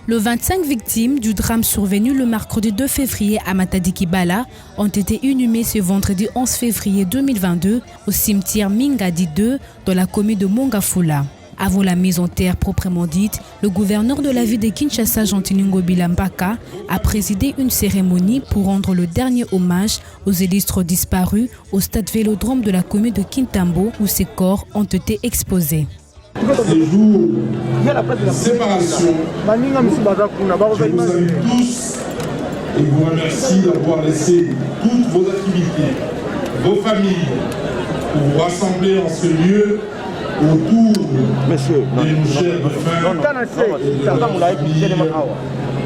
Les 25 victimes du drame survenu le mercredi 2 février à Matadi-Kibala ont été inhumées ce vendredi 11 février 2022 au cimetière Mingadi 2 dans la commune de Mongafula. Avant la mise en terre proprement dite, le gouverneur de la ville de Kinshasa, Jean Ngobila Mbaka, a présidé une cérémonie pour rendre le dernier hommage aux illustres disparus au stade Vélodrome de la commune de Kintambo où ces corps ont été exposés. Ces jours de séparation, je vous salue tous et vous remercie d'avoir laissé toutes vos activités, vos familles, pour vous rassembler en ce lieu autour de nos chers défunts et de leur famille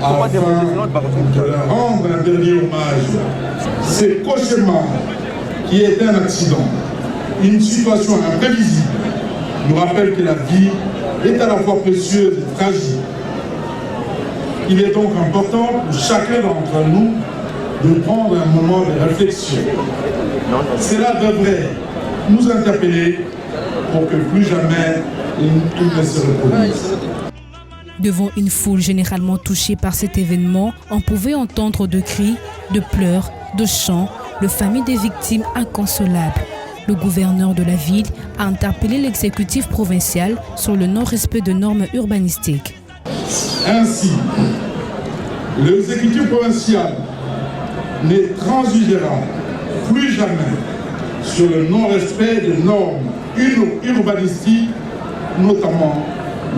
afin de leur rendre un dernier hommage. Ce cauchemar qui est un accident, une situation imprévisible, nous rappelle que la vie est à la fois précieuse et fragile. Il est donc important pour chacun d'entre nous de prendre un moment de réflexion. Cela devrait nous interpeller pour que plus jamais il ne se reproduise. Devant une foule généralement touchée par cet événement, on pouvait entendre de cris, de pleurs, de chants, les familles des victimes inconsolables. Le gouverneur de la ville a interpellé l'exécutif provincial sur le non-respect de normes urbanistiques. Ainsi, l'exécutif provincial ne transigera plus jamais sur le non-respect de normes urbanistiques, notamment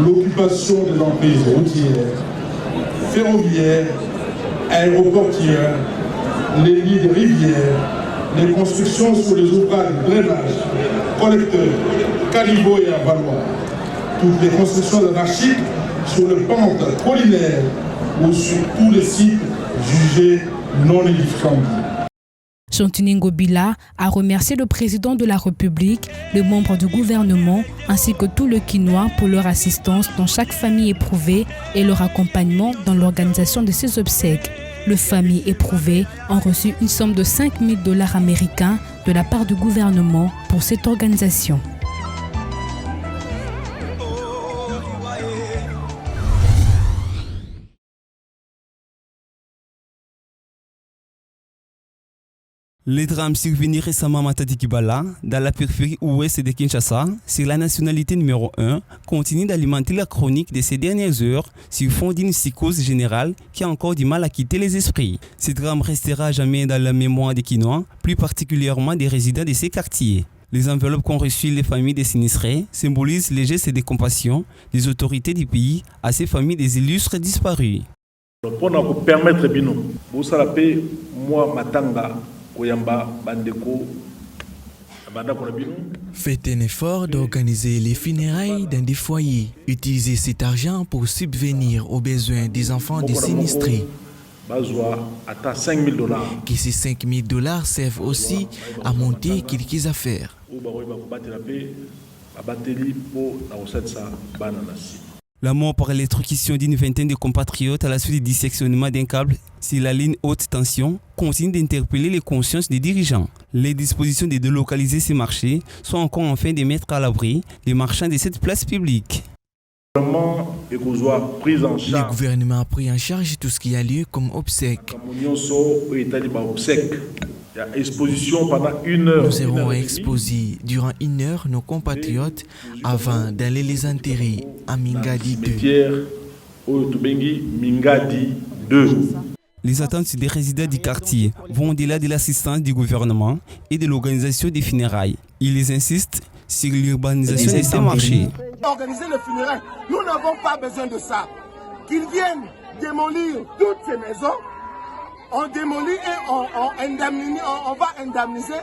l'occupation des emprises routières, ferroviaires, aéroportières, les lits de rivières, les constructions sur les ouvrages de drainage, collecteurs, caniveaux et avaloirs, toutes les constructions anarchiques sur les pentes collinaires ou sur tous les sites jugés non édifiants. Jean Ngobila a remercié le président de la République, les membres du gouvernement ainsi que tout le Kinois pour leur assistance dans chaque famille éprouvée et leur accompagnement dans l'organisation de ces obsèques. Les familles éprouvées ont reçu une somme de 5 000 $ américains de la part du gouvernement pour cette organisation. Les drames survenus récemment à Matadi-Kibala, dans la périphérie ouest de Kinshasa, sur la nationalité numéro 1, continuent d'alimenter la chronique de ces dernières heures sur fond d'une psychose générale qui a encore du mal à quitter les esprits. Ce drame restera à jamais dans la mémoire des Kinois, plus particulièrement des résidents de ces quartiers. Les enveloppes qu'ont reçues les familles des sinistrés symbolisent les gestes de compassion des autorités du pays à ces familles des illustres disparus. Pour nous permettre, vous savez, moi, Matanga, faites un effort d'organiser les funérailles dans des foyers. Utilisez cet argent pour subvenir aux besoins des enfants des sinistrés. Que ces 5 000 $ servent aussi à monter quelques affaires. La mort par électrocution d'une vingtaine de compatriotes à la suite du dissectionnement d'un câble sur la ligne haute tension continue d'interpeller les consciences des dirigeants. Les dispositions de délocaliser ces marchés sont encore en train de mettre à l'abri les marchands de cette place publique. Le gouvernement a pris en charge tout ce qui a lieu comme obsèques. Nous serons exposés durant 1 heure nos compatriotes avant d'aller les enterrer à Mingadi 2. Les attentes des résidents du quartier vont au-delà de l'assistance du gouvernement et de l'organisation des funérailles. Ils insistent sur l'urbanisation de ces marchés. Organiser les funérailles, nous n'avons pas besoin de ça. Qu'ils viennent démolir toutes ces maisons, on démolit et on va indemniser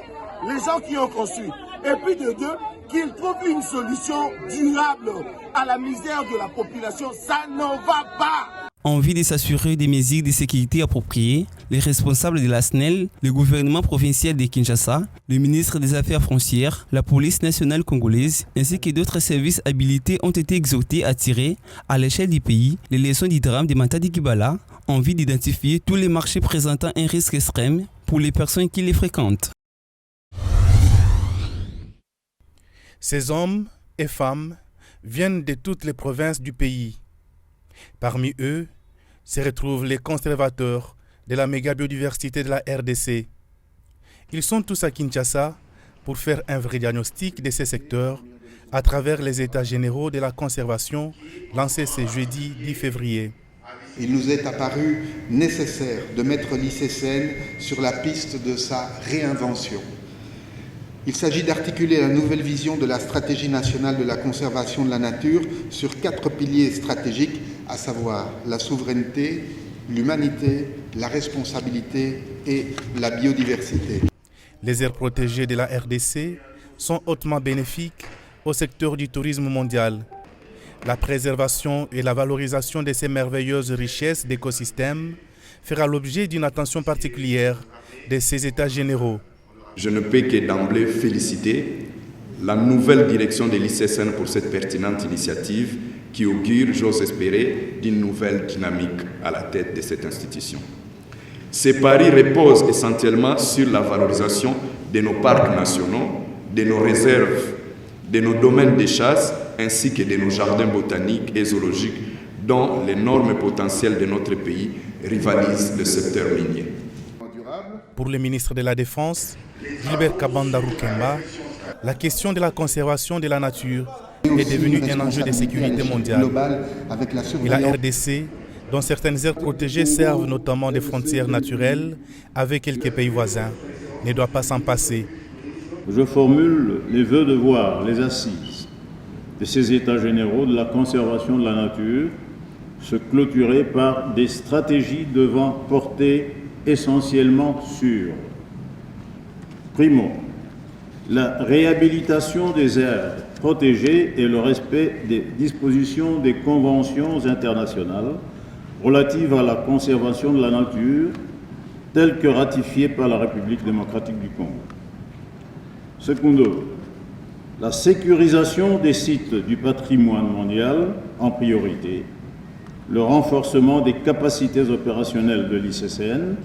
les gens qui ont construit. Et puis de deux, qu'ils trouvent une solution durable à la misère de la population. Ça n'en va pas. En vue de s'assurer des mesures de sécurité appropriées, les responsables de la SNEL, le gouvernement provincial de Kinshasa, le ministre des Affaires foncières, la police nationale congolaise, ainsi que d'autres services habilités ont été exhortés à tirer, à l'échelle du pays, les leçons du drame de Matadi-Kibala en vue d'identifier tous les marchés présentant un risque extrême pour les personnes qui les fréquentent. Ces hommes et femmes viennent de toutes les provinces du pays. Parmi eux, se retrouvent les conservateurs de la méga biodiversité de la RDC. Ils sont tous à Kinshasa pour faire un vrai diagnostic de ces secteurs à travers les états généraux de la conservation lancés ce jeudi 10 février. Il nous est apparu nécessaire de mettre l'ICCN sur la piste de sa réinvention. Il s'agit d'articuler la nouvelle vision de la stratégie nationale de la conservation de la nature sur 4 piliers stratégiques, à savoir la souveraineté, l'humanité, la responsabilité et la biodiversité. Les aires protégées de la RDC sont hautement bénéfiques au secteur du tourisme mondial. La préservation et la valorisation de ces merveilleuses richesses d'écosystèmes fera l'objet d'une attention particulière de ces États généraux. Je ne peux que d'emblée féliciter la nouvelle direction de l'ICCN pour cette pertinente initiative qui augure, j'ose espérer, d'une nouvelle dynamique à la tête de cette institution. Ces paris reposent essentiellement sur la valorisation de nos parcs nationaux, de nos réserves, de nos domaines de chasse, ainsi que de nos jardins botaniques et zoologiques, dont l'énorme potentiel de notre pays rivalise le secteur minier. Pour le ministre de la Défense, Gilbert Kabanda Rukemba, la question de la conservation de la nature est devenue un enjeu de sécurité mondiale. Et la RDC, dont certaines aires protégées servent notamment des frontières naturelles avec quelques pays voisins, ne doit pas s'en passer. Je formule les vœux de voir les assises de ces États généraux de la conservation de la nature se clôturer par des stratégies devant porter essentiellement sur, primo, la réhabilitation des aires protégées et le respect des dispositions des conventions internationales relatives à la conservation de la nature telles que ratifiées par la République démocratique du Congo. Secondo, la sécurisation des sites du patrimoine mondial en priorité, le renforcement des capacités opérationnelles de l'ICCN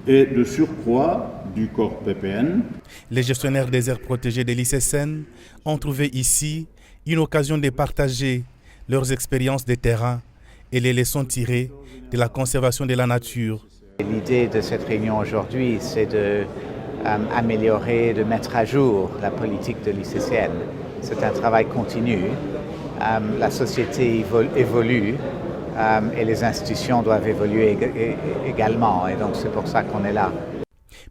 et de surcroît du corps PPN. Les gestionnaires des aires protégées de l'ICCN ont trouvé ici une occasion de partager leurs expériences de terrain et les leçons tirées de la conservation de la nature. L'idée de cette réunion aujourd'hui, c'est d'améliorer, de mettre à jour la politique de l'ICCN. C'est un travail continu. La société évolue et les institutions doivent évoluer également. Et donc c'est pour ça qu'on est là.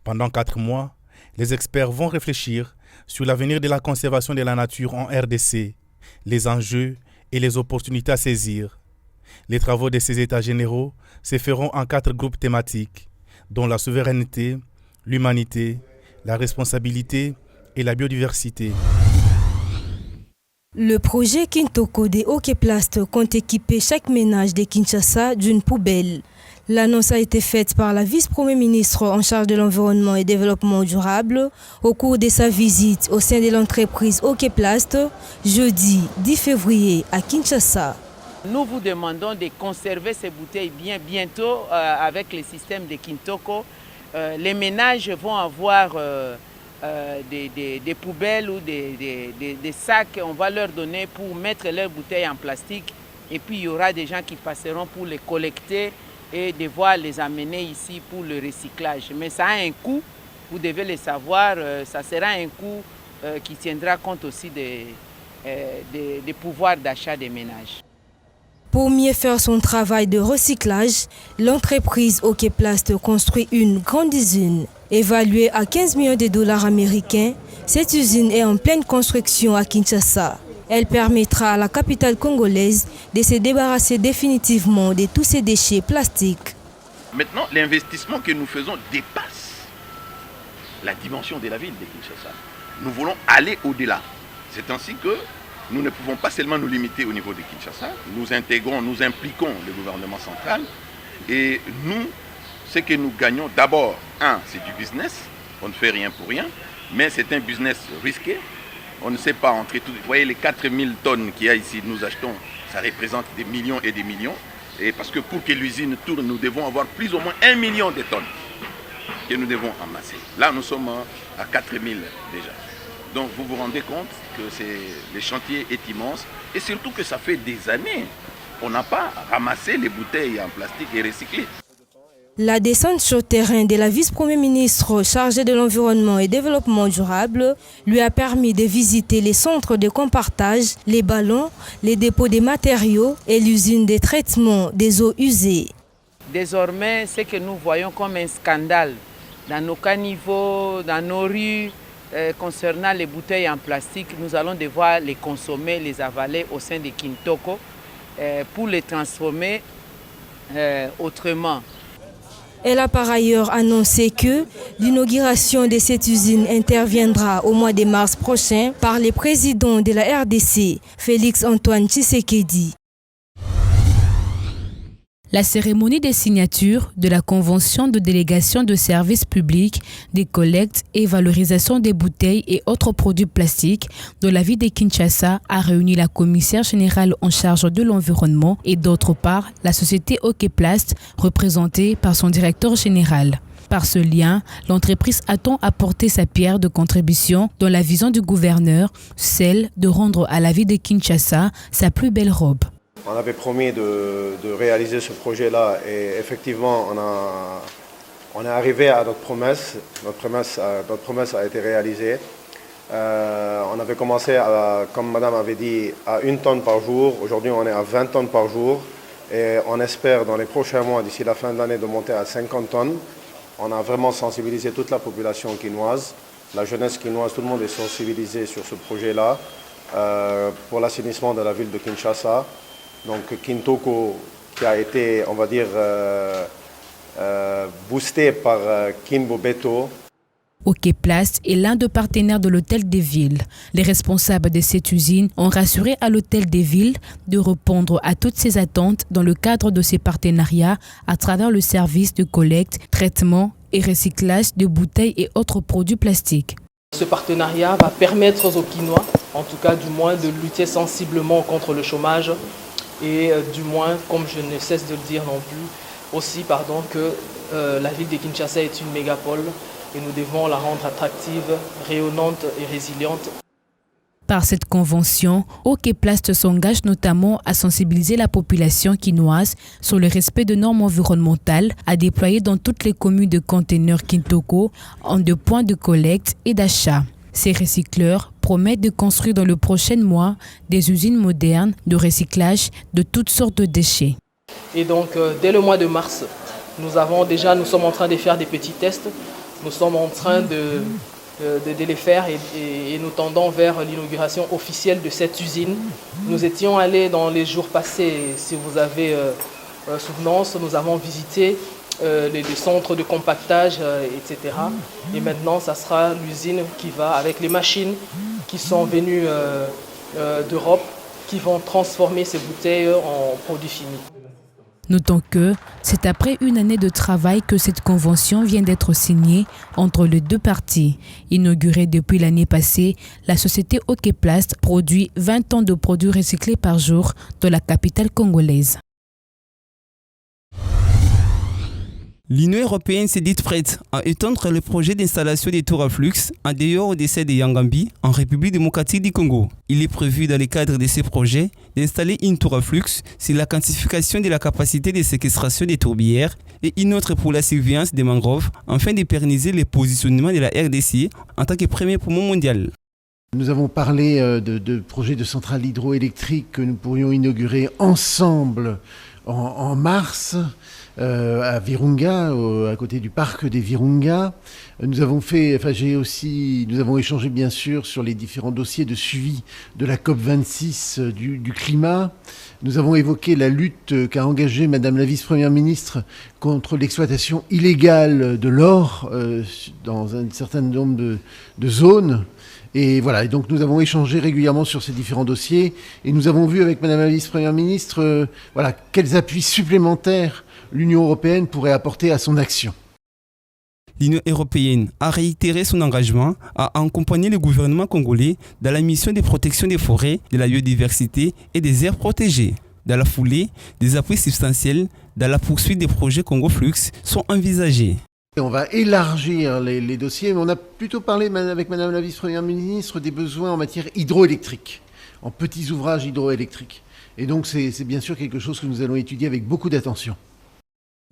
Pendant 4 mois, les experts vont réfléchir sur l'avenir de la conservation de la nature en RDC, les enjeux et les opportunités à saisir. Les travaux de ces États généraux se feront en 4 groupes thématiques, dont la souveraineté, l'humanité, la responsabilité et la biodiversité. Le projet Kintoko des Hockeyplast compte équiper chaque ménage de Kinshasa d'une poubelle. L'annonce a été faite par la vice-premier ministre en charge de l'environnement et développement durable au cours de sa visite au sein de l'entreprise Hockeyplast jeudi 10 février à Kinshasa. Nous vous demandons de conserver ces bouteilles bientôt avec le système de Kintoko. Les ménages vont avoir des poubelles ou des sacs, on va leur donner pour mettre leurs bouteilles en plastique. Et puis il y aura des gens qui passeront pour les collecter et devoir les amener ici pour le recyclage. Mais ça a un coût, vous devez le savoir, ça sera un coût qui tiendra compte aussi des pouvoirs d'achat des ménages. Pour mieux faire son travail de recyclage, l'entreprise Hockeyplast construit une grande usine. Évaluée à 15 millions de dollars américains, cette usine est en pleine construction à Kinshasa. Elle permettra à la capitale congolaise de se débarrasser définitivement de tous ces déchets plastiques. Maintenant, l'investissement que nous faisons dépasse la dimension de la ville de Kinshasa. Nous voulons aller au-delà. C'est ainsi que nous ne pouvons pas seulement nous limiter au niveau de Kinshasa. Nous intégrons, nous impliquons le gouvernement central. Et nous, ce que nous gagnons, d'abord, c'est du business. On ne fait rien pour rien. Mais c'est un business risqué. On ne sait pas entrer tout. Vous voyez les 4000 tonnes qu'il y a ici, nous achetons, ça représente des millions et des millions. Et parce que pour que l'usine tourne, nous devons avoir plus ou moins 1 million de tonnes que nous devons amasser. Là, nous sommes à 4000 déjà. Donc vous vous rendez compte que le chantier est immense et surtout que ça fait des années on n'a pas ramassé les bouteilles en plastique et recyclées. La descente sur terrain de la vice-premier ministre chargée de l'environnement et développement durable lui a permis de visiter les centres de compartage, les ballons, les dépôts de matériaux et l'usine de traitement des eaux usées. Désormais, ce que nous voyons comme un scandale dans nos caniveaux, dans nos rues, concernant les bouteilles en plastique, nous allons devoir les consommer, les avaler au sein de Kintoko pour les transformer autrement. Elle a par ailleurs annoncé que l'inauguration de cette usine interviendra au mois de mars prochain par le président de la RDC, Félix-Antoine Tshisekedi. La cérémonie des signatures de la Convention de délégation de services publics, des collectes et valorisation des bouteilles et autres produits plastiques de la ville de Kinshasa a réuni la commissaire générale en charge de l'environnement et d'autre part la société Okeplast représentée par son directeur général. Par ce lien, l'entreprise attend apporter sa pierre de contribution dans la vision du gouverneur, celle de rendre à la ville de Kinshasa sa plus belle robe. On avait promis de réaliser ce projet-là et effectivement, on est arrivé à notre promesse. Notre promesse a été réalisée. On avait commencé, comme Madame avait dit, à 1 tonne par jour. Aujourd'hui, on est à 20 tonnes par jour. Et on espère dans les prochains mois, d'ici la fin de l'année, de monter à 50 tonnes. On a vraiment sensibilisé toute la population quinoise, la jeunesse quinoise, tout le monde est sensibilisé sur ce projet-là pour l'assainissement de la ville de Kinshasa. Donc Kintoko qui a été, on va dire, boosté par Kimbo Beto. Okeplast est l'un des partenaires de l'Hôtel des Villes. Les responsables de cette usine ont rassuré à l'Hôtel des Villes de répondre à toutes ces attentes dans le cadre de ces partenariats à travers le service de collecte, traitement et recyclage de bouteilles et autres produits plastiques. Ce partenariat va permettre aux Quinois, en tout cas du moins, de lutter sensiblement contre le chômage et du moins, comme je ne cesse de le dire non plus, aussi que la ville de Kinshasa est une mégapole et nous devons la rendre attractive, rayonnante et résiliente. Par cette convention, Okeplast s'engage notamment à sensibiliser la population quinoise sur le respect de normes environnementales à déployer dans toutes les communes de conteneurs Kintoko en 2 points de collecte et d'achat. Ces recycleurs promettent de construire dans le prochain mois des usines modernes de recyclage de toutes sortes de déchets. Et donc, dès le mois de mars, nous sommes en train de faire des petits tests. Nous sommes en train de les faire et nous tendons vers l'inauguration officielle de cette usine. Nous étions allés dans les jours passés, si vous avez souvenance, nous avons visité les centres de compactage, etc. Et maintenant, ça sera l'usine qui va, avec les machines qui sont venues d'Europe, qui vont transformer ces bouteilles en produits finis. Notons que c'est après 1 année de travail que cette convention vient d'être signée entre les 2 parties. Inaugurée depuis l'année passée, la société Okeplast produit 20 tonnes de produits recyclés par jour dans la capitale congolaise. L'Union européenne s'est dite prête à étendre le projet d'installation des tours à flux en dehors des sites de Yangambi, en République démocratique du Congo. Il est prévu dans le cadre de ces projets d'installer une tour à flux sur la quantification de la capacité de séquestration des tourbières et une autre pour la surveillance des mangroves, afin de pérenniser le positionnement de la RDC en tant que premier poumon mondial. Nous avons parlé de projets de centrales hydroélectriques que nous pourrions inaugurer ensemble en mars. À Virunga, à côté du parc des Virunga. Nous avons échangé bien sûr sur les différents dossiers de suivi de la COP26 du climat. Nous avons évoqué la lutte qu'a engagée Madame la vice-première ministre contre l'exploitation illégale de l'or dans un certain nombre de zones. Et voilà, et donc nous avons échangé régulièrement sur ces différents dossiers et nous avons vu avec Madame la vice-première ministre quels appuis supplémentaires l'Union européenne pourrait apporter à son action. L'Union européenne a réitéré son engagement à accompagner le gouvernement congolais dans la mission de protection des forêts, de la biodiversité et des aires protégées. Dans la foulée, des appuis substantiels dans la poursuite des projets Congo Flux sont envisagés. On va élargir les dossiers, mais on a plutôt parlé avec Madame la vice-première ministre des besoins en matière hydroélectrique, en petits ouvrages hydroélectriques. Et donc c'est bien sûr quelque chose que nous allons étudier avec beaucoup d'attention.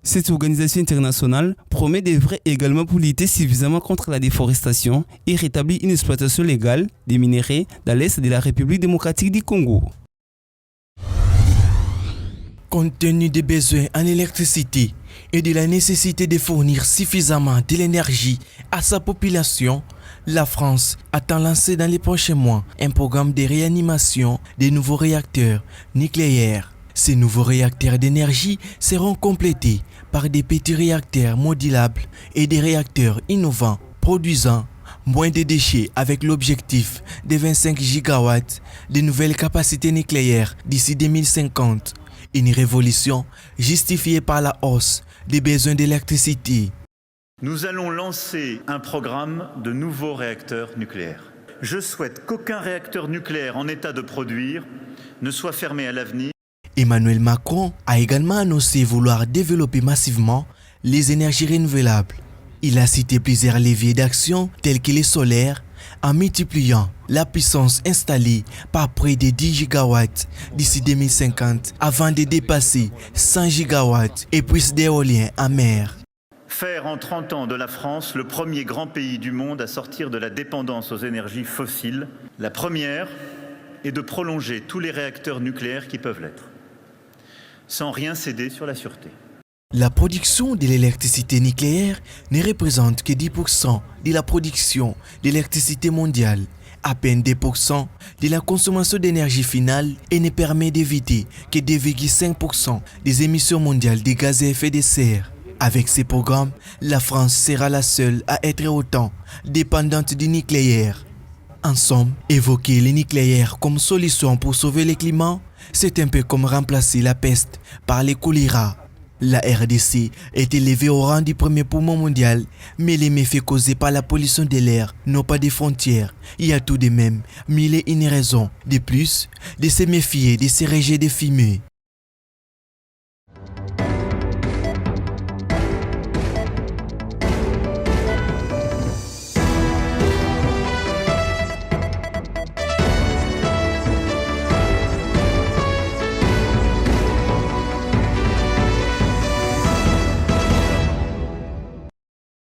Cette organisation internationale promet d'œuvrer également pour lutter suffisamment contre la déforestation et rétablir une exploitation légale des minerais dans l'est de la République démocratique du Congo. Compte tenu des besoins en électricité et de la nécessité de fournir suffisamment de l'énergie à sa population, la France attend lancer dans les prochains mois un programme de réanimation des nouveaux réacteurs nucléaires. Ces nouveaux réacteurs d'énergie seront complétés par des petits réacteurs modulables et des réacteurs innovants produisant moins de déchets avec l'objectif de 25 gigawatts de nouvelles capacités nucléaires d'ici 2050. Une révolution justifiée par la hausse des besoins d'électricité. Nous allons lancer un programme de nouveaux réacteurs nucléaires. Je souhaite qu'aucun réacteur nucléaire en état de produire ne soit fermé à l'avenir. Emmanuel Macron a également annoncé vouloir développer massivement les énergies renouvelables. Il a cité plusieurs leviers d'action tels que les solaires, en multipliant la puissance installée par près de 10 gigawatts d'ici 2050 avant de dépasser 100 gigawatts et plus d'éoliens en mer. Faire en 30 ans de la France le premier grand pays du monde à sortir de la dépendance aux énergies fossiles. La première est de prolonger tous les réacteurs nucléaires qui peuvent l'être, sans rien céder sur la sûreté. La production de l'électricité nucléaire ne représente que 10% de la production d'électricité mondiale, à peine 2% de la consommation d'énergie finale et ne permet d'éviter que 2,5% des émissions mondiales de gaz à effet de serre. Avec ces programmes, la France sera la seule à être autant dépendante du nucléaire. En somme, évoquer le nucléaire comme solution pour sauver le climat, c'est un peu comme remplacer la peste par le choléra. La RDC est élevée au rang du premier poumon mondial, mais les méfaits causés par la pollution de l'air n'ont pas de frontières. Il y a tout de même mille et une raisons de plus de se méfier de ces rejets de fumée.